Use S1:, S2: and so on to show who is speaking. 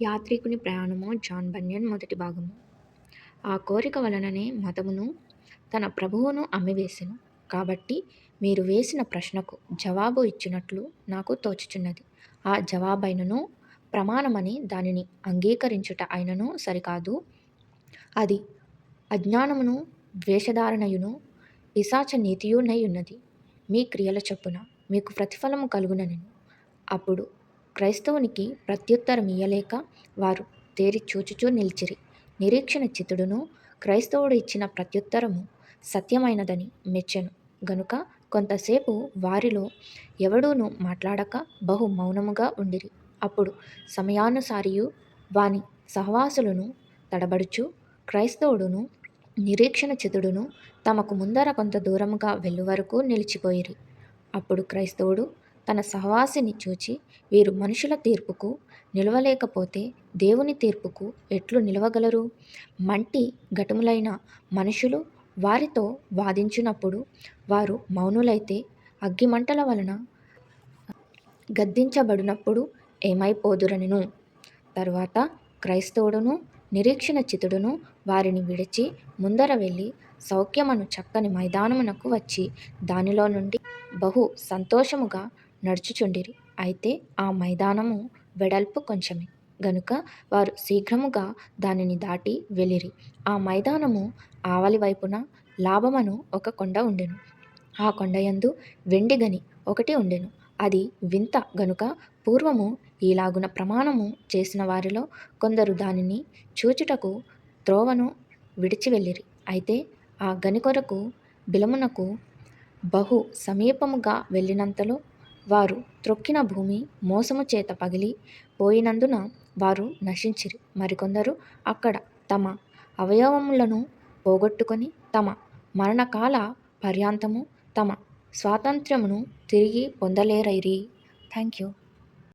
S1: యాత్రికుని ప్రయాణము John Bunyan మొదటి భాగము. ఆ కోరిక వలననే మతమును తన ప్రభువును అమ్మివేసెను. కాబట్టి మీరు వేసిన ప్రశ్నకు జవాబు ఇచ్చినట్లు నాకు తోచుచున్నది. ఆ జవాబైనను ప్రమాణమని దానిని అంగీకరించుట అయినను సరికాదు. అది అజ్ఞానమును, ద్వేషధారణయును, పిశాచ నీతియునై ఉన్నది. మీ క్రియల చొప్పున మీకు ప్రతిఫలము కలుగుననెను. అప్పుడు క్రైస్తవునికి ప్రత్యుత్తరమియ్యలేక వారు తేరి చూచుచూ నిలిచిరి. నిరీక్షణ చిత్తుడును క్రైస్తవుడు ఇచ్చిన ప్రత్యుత్తరము సత్యమైనదని మెచ్చెను గనుక కొంతసేపు వారిలో ఎవడూనూ మాట్లాడక బహు మౌనముగా ఉండిరి. అప్పుడు సమయానుసారియు వాని సహవాసులను తడబడుచు క్రైస్తవుడును నిరీక్షణ చిత్తుడును తమకు ముందర కొంత దూరముగా వెళ్ళు వరకు నిలిచిపోయిరి. అప్పుడు క్రైస్తవుడు తన సహవాసిని చూచి, వీరు మనుషుల తీర్పుకు నిలవలేకపోతే దేవుని తీర్పుకు ఎట్లు నిలవగలరు? మంటి ఘటములైన మనుషులు వారితో వాదించునప్పుడు వారు మౌనులైతే అగ్గిమంటల వలన గద్దించబడినప్పుడు ఏమైపోదురనెను. తరువాత క్రైస్తవుడును నిరీక్షణ చిత్తుడును వారిని విడిచి ముందర వెళ్ళి సౌఖ్యమను చక్కని మైదానమునకు వచ్చి దానిలో నుండి బహు సంతోషముగా నడుచుచుండిరి. అయితే ఆ మైదానము వెడల్పు కొంచెమే గనుక వారు శీఘ్రముగా దానిని దాటి వెళ్ళిరి. ఆ మైదానము ఆవలి వైపున లాభమను ఒక కొండ ఉండెను. ఆ కొండయందు వెండి గని ఒకటి ఉండెను. అది వింత గనుక పూర్వము ఈలాగున ప్రమాణము చేసిన వారిలో కొందరు దానిని చూచుటకు త్రోవను విడిచి వెళ్ళిరి. అయితే ఆ గని కొరకు బిలమునకు బహు సమీపముగా వెళ్ళినంతలో వారు త్రొక్కిన భూమి మోసము చేత పగిలి పోయినందున వారు నశించిరి. మరికొందరు అక్కడ తమ అవయవములను పోగొట్టుకొని తమ మరణకాల పర్యంతము తమ స్వాతంత్ర్యమును తిరిగి పొందలేరైరి. Thank you.